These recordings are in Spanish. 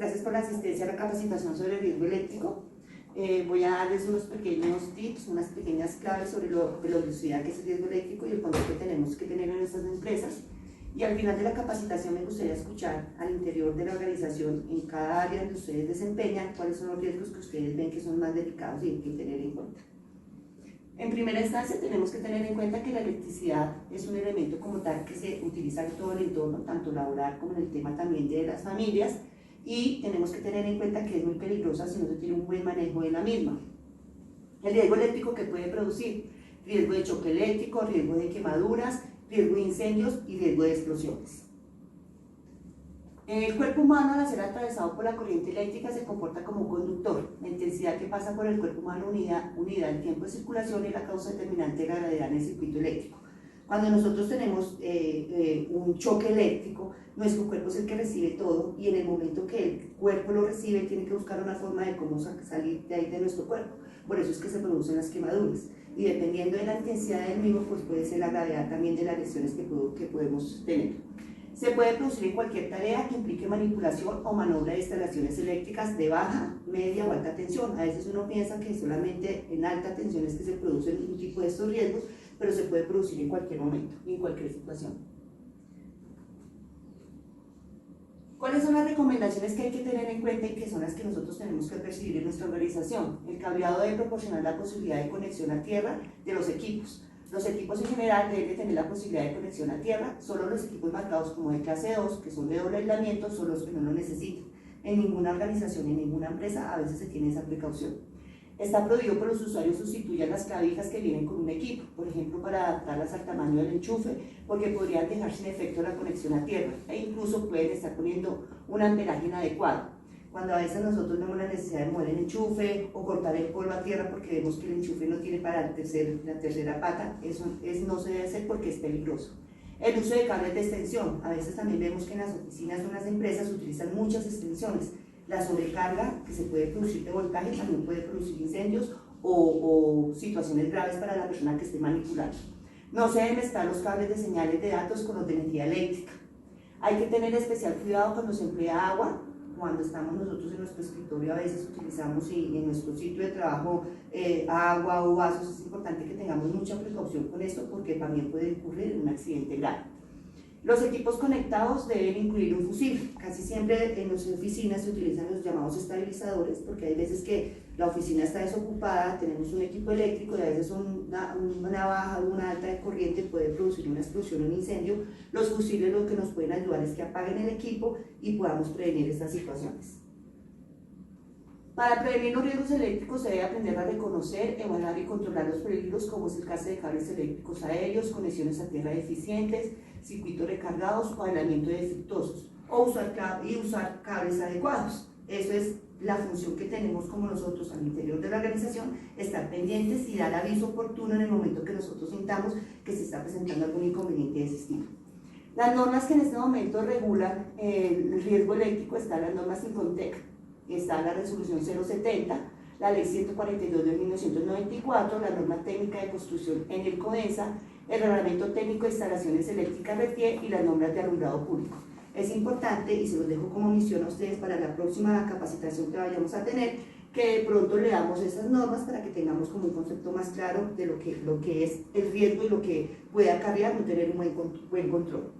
Gracias por la asistencia a la capacitación sobre el riesgo eléctrico. Voy a darles unos pequeños tips, unas pequeñas claves sobre lo velocidad que es el riesgo eléctrico y el control que tenemos que tener en nuestras empresas. Y al final de la capacitación me gustaría escuchar al interior de la organización, en cada área donde ustedes desempeñan, cuáles son los riesgos que ustedes ven que son más delicados y hay que tener en cuenta. En primera instancia tenemos que tener en cuenta que la electricidad es un elemento como tal que se utiliza en todo el entorno, tanto laboral como en el tema también de las familias, y tenemos que tener en cuenta que es muy peligrosa si no se tiene un buen manejo de la misma. El riesgo eléctrico que puede producir: riesgo de choque eléctrico, riesgo de quemaduras, riesgo de incendios y riesgo de explosiones. El cuerpo humano, al ser atravesado por la corriente eléctrica, se comporta como un conductor. La intensidad que pasa por el cuerpo humano unida al tiempo de circulación es la causa determinante de la gravedad en el circuito eléctrico. Cuando nosotros tenemos un choque eléctrico, nuestro cuerpo es el que recibe todo, y en el momento que el cuerpo lo recibe, tiene que buscar una forma de cómo salir de ahí de nuestro cuerpo. Por eso es que se producen las quemaduras. Y dependiendo de la intensidad del mismo, pues puede ser la gravedad también de las lesiones que podemos tener. Se puede producir en cualquier tarea que implique manipulación o maniobra de instalaciones eléctricas de baja, media o alta tensión. A veces uno piensa que solamente en alta tensión es que se producen un tipo de estos riesgos, pero se puede producir en cualquier momento y en cualquier situación. ¿Cuáles son las recomendaciones que hay que tener en cuenta y que son las que nosotros tenemos que percibir en nuestra organización? El cableado debe proporcionar la posibilidad de conexión a tierra de los equipos. Los equipos en general deben de tener la posibilidad de conexión a tierra. Solo los equipos marcados como de clase 2, que son de doble aislamiento, son los que no lo necesitan. En ninguna organización, en ninguna empresa, a veces se tiene esa precaución. Está prohibido que los usuarios sustituyan las clavijas que vienen con un equipo, por ejemplo, para adaptarlas al tamaño del enchufe, porque podrían dejar sin efecto la conexión a tierra e incluso pueden estar poniendo un amperaje inadecuado. Cuando a veces nosotros vemos la necesidad de mover el enchufe o cortar el polvo a tierra porque vemos que el enchufe no tiene para la tercera pata, eso no se debe hacer porque es peligroso. El uso de cables de extensión: a veces también vemos que en las oficinas o en las empresas se utilizan muchas extensiones. La sobrecarga que se puede producir de voltaje también puede producir incendios o situaciones graves para la persona que esté manipulando. No se deben mezclar los cables de señales de datos con los de energía eléctrica. Hay que tener especial cuidado cuando se emplea agua. Cuando estamos nosotros en nuestro escritorio, a veces utilizamos, y en nuestro sitio de trabajo, agua o vasos. Es importante que tengamos mucha precaución con esto porque también puede ocurrir un accidente grave. Los equipos conectados deben incluir un fusible. Casi siempre en las oficinas se utilizan los llamados estabilizadores, porque hay veces que la oficina está desocupada, tenemos un equipo eléctrico y a veces una baja o una alta de corriente puede producir una explosión o un incendio. Los fusibles lo que nos pueden ayudar es que apaguen el equipo y podamos prevenir estas situaciones. Para prevenir los riesgos eléctricos se debe aprender a reconocer, evaluar y controlar los peligros, como es el caso de cables eléctricos aéreos, conexiones a tierra deficientes, circuitos recargados o aislamiento defectuosos, o usar cables adecuados. Eso es la función que tenemos como nosotros al interior de la organización: estar pendientes y dar aviso oportuno en el momento que nosotros sintamos que se está presentando algún inconveniente de ese estilo. Las normas que en este momento regulan el riesgo eléctrico están las normas Infontec, está la resolución 070, la ley 142 de 1994, la norma técnica de construcción en el CODENSA, el reglamento técnico de instalaciones eléctricas RETIE y las normas de alumbrado público. Es importante, y se los dejo como misión a ustedes para la próxima capacitación que vayamos a tener, que de pronto leamos esas normas para que tengamos como un concepto más claro de lo que es el riesgo y lo que puede acarrear no tener un buen control.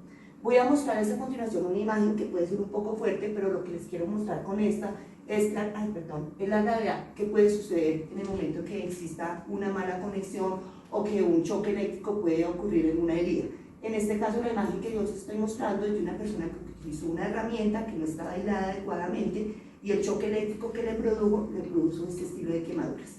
Voy a mostrarles a continuación una imagen que puede ser un poco fuerte, pero lo que les quiero mostrar con esta es la gravedad que puede suceder en el momento que exista una mala conexión o que un choque eléctrico puede ocurrir en una herida. En este caso, la imagen que yo les estoy mostrando es de una persona que utilizó una herramienta que no estaba aislada adecuadamente y el choque eléctrico que le produjo este estilo de quemaduras.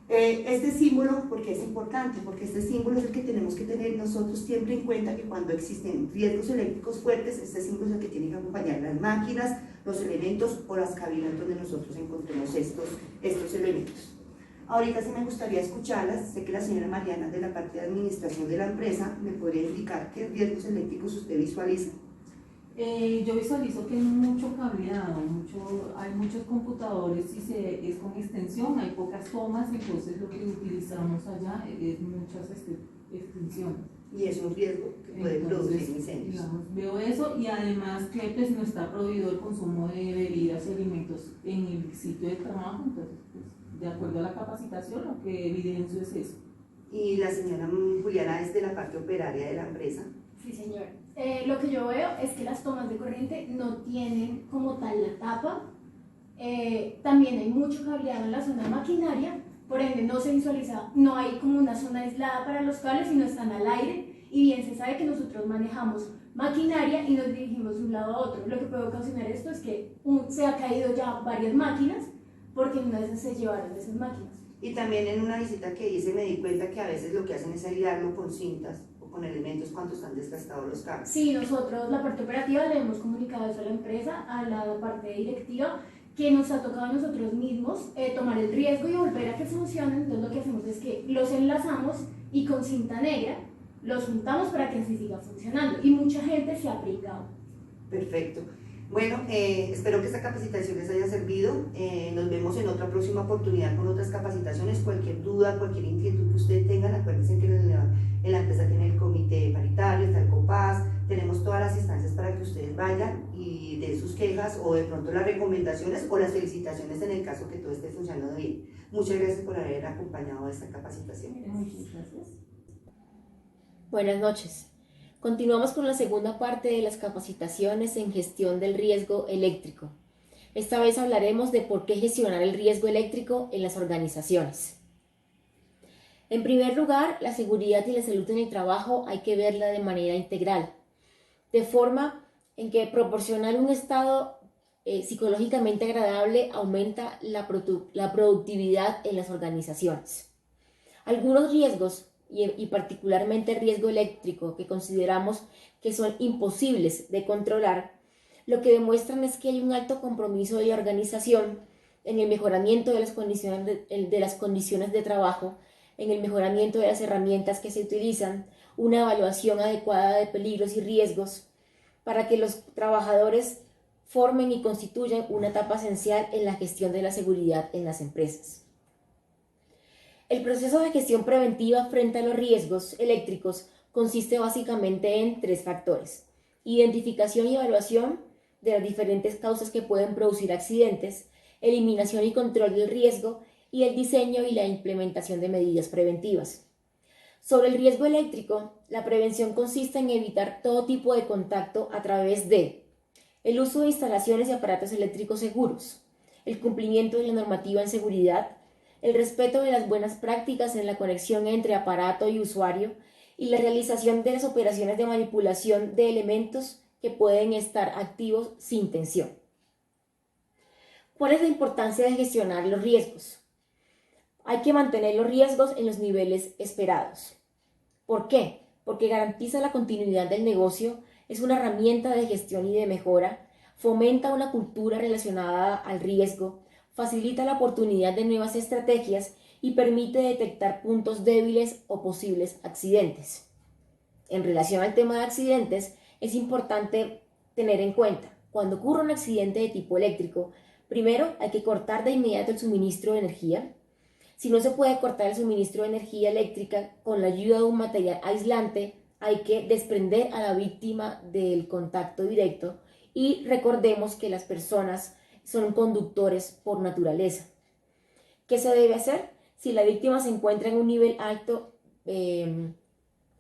Este símbolo, porque es importante, porque este símbolo es el que tenemos que tener nosotros siempre en cuenta, que cuando existen riesgos eléctricos fuertes, este símbolo es el que tiene que acompañar las máquinas, los elementos o las cabinas donde nosotros encontremos estos elementos. Ahorita sí me gustaría escucharlas. Sé que la señora Mariana, de la parte de administración de la empresa, me podría indicar qué riesgos eléctricos usted visualiza. Yo visualizo que hay mucho cableado, hay muchos computadores y es con extensión, hay pocas tomas, entonces lo que utilizamos allá es muchas extensiones. Y es un riesgo que puede producir incendios. Digamos, veo eso, y además que pues no está prohibido el consumo de bebidas y alimentos el sitio de trabajo. Entonces, pues, de acuerdo a la capacitación, lo que evidencio es eso. Y la señora Juliana es de la parte operaria de la empresa. Sí, señora. Lo que yo veo es que las tomas de corriente no tienen como tal la tapa. También hay mucho cableado en la zona de maquinaria, por ende no se visualiza, no hay como una zona aislada para los cables, sino están al aire. Y bien se sabe que nosotros manejamos maquinaria y nos dirigimos de un lado a otro. Lo que puede ocasionar esto es que se ha caído ya varias máquinas porque en una de esas se llevaron esas máquinas. Y también en una visita que hice me di cuenta que a veces lo que hacen es aislarlo con cintas o con elementos cuando están desgastados los cables. Sí, nosotros, la parte operativa, le hemos comunicado eso a la empresa, a la parte directiva, que nos ha tocado a nosotros mismos tomar el riesgo y volver a que funcionen. Entonces lo que hacemos es que los enlazamos y con cinta negra los juntamos para que así siga funcionando, y mucha gente se ha aplicado. Perfecto. Bueno, espero que esta capacitación les haya servido. Nos vemos en otra próxima oportunidad con otras capacitaciones. Cualquier duda, cualquier inquietud que ustedes tengan, acuérdense que en la empresa tiene el comité paritario, está el COPAS, tenemos todas las instancias para que ustedes vayan y den sus quejas o de pronto las recomendaciones o las felicitaciones en el caso que todo esté funcionando bien. Muchas gracias por haber acompañado a esta capacitación. Muchas gracias. Buenas noches. Continuamos con la segunda parte de las capacitaciones en gestión del riesgo eléctrico. Esta vez hablaremos de por qué gestionar el riesgo eléctrico en las organizaciones. En primer lugar, la seguridad y la salud en el trabajo hay que verla de manera integral, de forma en que proporcionar un estado psicológicamente agradable aumenta la productividad en las organizaciones. Algunos riesgos, y particularmente el riesgo eléctrico, que consideramos que son imposibles de controlar, lo que demuestran es que hay un alto compromiso de la organización en el mejoramiento de las condiciones de trabajo, en el mejoramiento de las herramientas que se utilizan, una evaluación adecuada de peligros y riesgos, para que los trabajadores formen y constituyan una etapa esencial en la gestión de la seguridad en las empresas. El proceso de gestión preventiva frente a los riesgos eléctricos consiste básicamente en 3 factores: identificación y evaluación de las diferentes causas que pueden producir accidentes, eliminación y control del riesgo, y el diseño y la implementación de medidas preventivas. Sobre el riesgo eléctrico, la prevención consiste en evitar todo tipo de contacto a través de el uso de instalaciones y aparatos eléctricos seguros, el cumplimiento de la normativa en seguridad, el respeto de las buenas prácticas en la conexión entre aparato y usuario, y la realización de las operaciones de manipulación de elementos que pueden estar activos sin tensión. ¿Cuál es la importancia de gestionar los riesgos? Hay que mantener los riesgos en los niveles esperados. ¿Por qué? Porque garantiza la continuidad del negocio, es una herramienta de gestión y de mejora, fomenta una cultura relacionada al riesgo, facilita la oportunidad de nuevas estrategias y permite detectar puntos débiles o posibles accidentes. En relación al tema de accidentes, es importante tener en cuenta, cuando ocurre un accidente de tipo eléctrico, primero hay que cortar de inmediato el suministro de energía. Si no se puede cortar el suministro de energía eléctrica con la ayuda de un material aislante, hay que desprender a la víctima del contacto directo, y recordemos que las personas son conductores por naturaleza. ¿Qué se debe hacer? Si la víctima se encuentra en un nivel alto de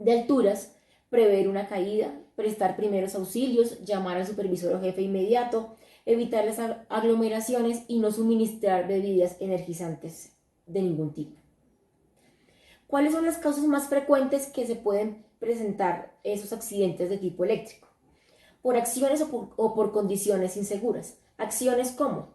alturas, prever una caída, prestar primeros auxilios, llamar al supervisor o jefe inmediato, evitar las aglomeraciones y no suministrar bebidas energizantes de ningún tipo. ¿Cuáles son las causas más frecuentes que se pueden presentar esos accidentes de tipo eléctrico? Por acciones o por condiciones inseguras. Acciones como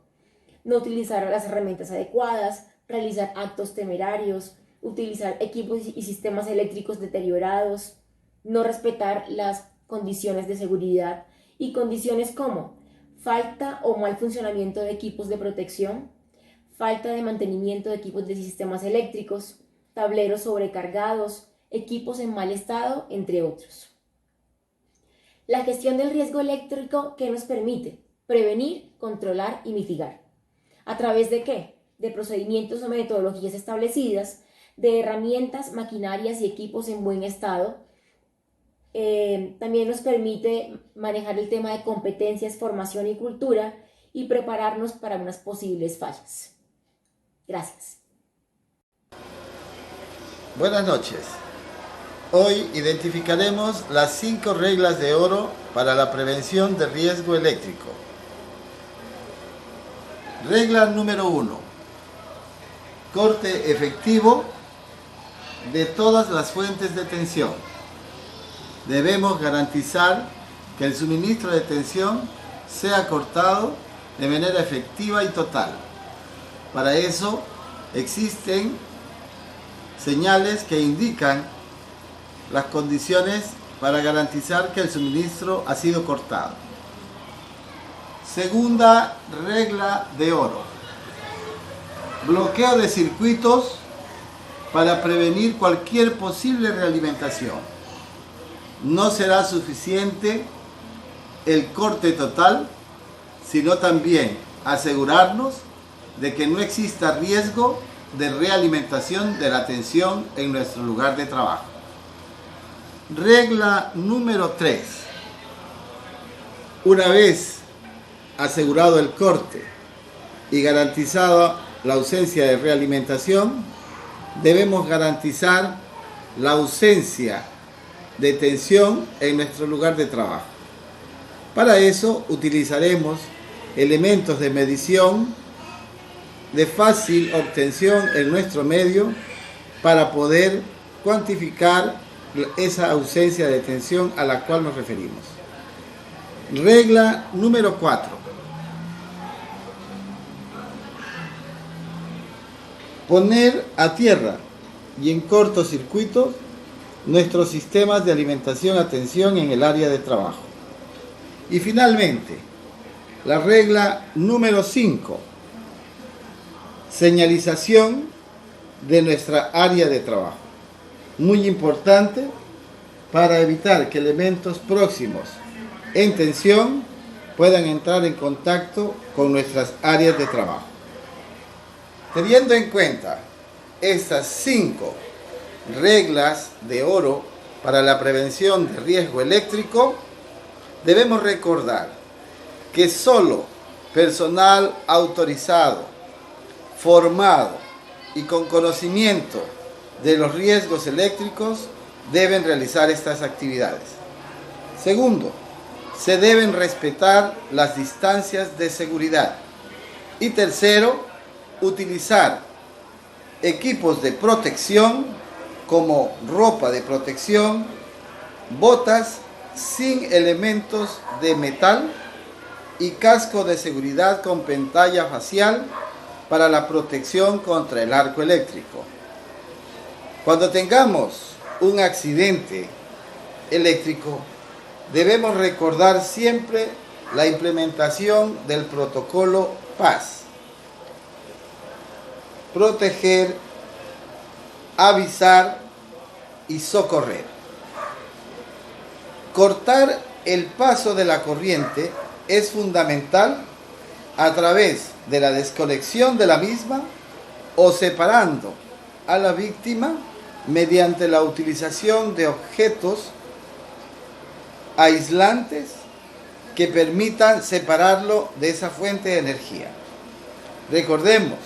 no utilizar las herramientas adecuadas, realizar actos temerarios, utilizar equipos y sistemas eléctricos deteriorados, no respetar las condiciones de seguridad, y condiciones como falta o mal funcionamiento de equipos de protección, falta de mantenimiento de equipos de sistemas eléctricos, tableros sobrecargados, equipos en mal estado, entre otros. La gestión del riesgo eléctrico, ¿qué nos permite? Prevenir, controlar y mitigar. ¿A través de qué? De procedimientos o metodologías establecidas, de herramientas, maquinarias y equipos en buen estado. También nos permite manejar el tema de competencias, formación y cultura, y prepararnos para unas posibles fallas. Gracias. Buenas noches. Hoy identificaremos las 5 reglas de oro para la prevención de riesgo eléctrico. Regla número 1. Corte efectivo de todas las fuentes de tensión. Debemos garantizar que el suministro de tensión sea cortado de manera efectiva y total. Para eso existen señales que indican las condiciones para garantizar que el suministro ha sido cortado. Segunda regla de oro. Bloqueo de circuitos para prevenir cualquier posible realimentación. No será suficiente el corte total, sino también asegurarnos de que no exista riesgo de realimentación de la tensión en nuestro lugar de trabajo. Regla número 3. Una vez asegurado el corte y garantizada la ausencia de realimentación, debemos garantizar la ausencia de tensión en nuestro lugar de trabajo. Para eso utilizaremos elementos de medición de fácil obtención en nuestro medio para poder cuantificar esa ausencia de tensión a la cual nos referimos. Regla número 4. Poner a tierra y en cortocircuitos nuestros sistemas de alimentación a tensión en el área de trabajo. Y finalmente, la regla número 5. Señalización de nuestra área de trabajo. Muy importante para evitar que elementos próximos en tensión puedan entrar en contacto con nuestras áreas de trabajo. Teniendo en cuenta estas 5 reglas de oro para la prevención de riesgo eléctrico, debemos recordar que solo personal autorizado, formado y con conocimiento de los riesgos eléctricos deben realizar estas actividades. Segundo, se deben respetar las distancias de seguridad. Y tercero, utilizar equipos de protección como ropa de protección, botas sin elementos de metal y casco de seguridad con pantalla facial para la protección contra el arco eléctrico. Cuando tengamos un accidente eléctrico, debemos recordar siempre la implementación del protocolo PAS. Proteger, avisar y socorrer. Cortar el paso de la corriente es fundamental a través de la desconexión de la misma o separando a la víctima mediante la utilización de objetos aislantes que permitan separarlo de esa fuente de energía. Recordemos,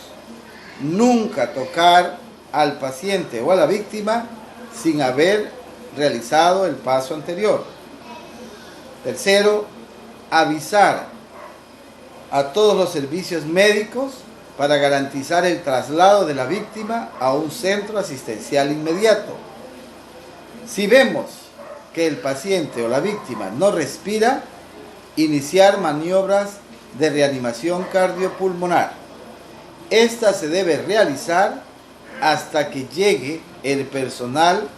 nunca tocar al paciente o a la víctima sin haber realizado el paso anterior. Tercero, avisar a todos los servicios médicos para garantizar el traslado de la víctima a un centro asistencial inmediato. Si vemos que el paciente o la víctima no respira, iniciar maniobras de reanimación cardiopulmonar. Esta se debe realizar hasta que llegue el personal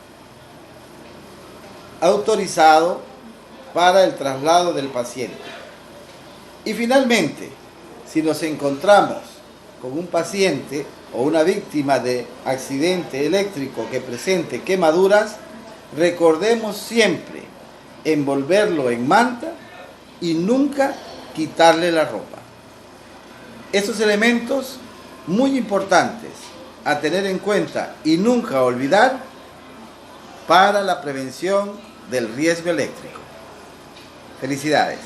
autorizado para el traslado del paciente. Y finalmente, si nos encontramos con un paciente o una víctima de accidente eléctrico que presente quemaduras, recordemos siempre envolverlo en manta y nunca quitarle la ropa. Estos elementos muy importantes a tener en cuenta y nunca olvidar para la prevención del riesgo eléctrico. Felicidades.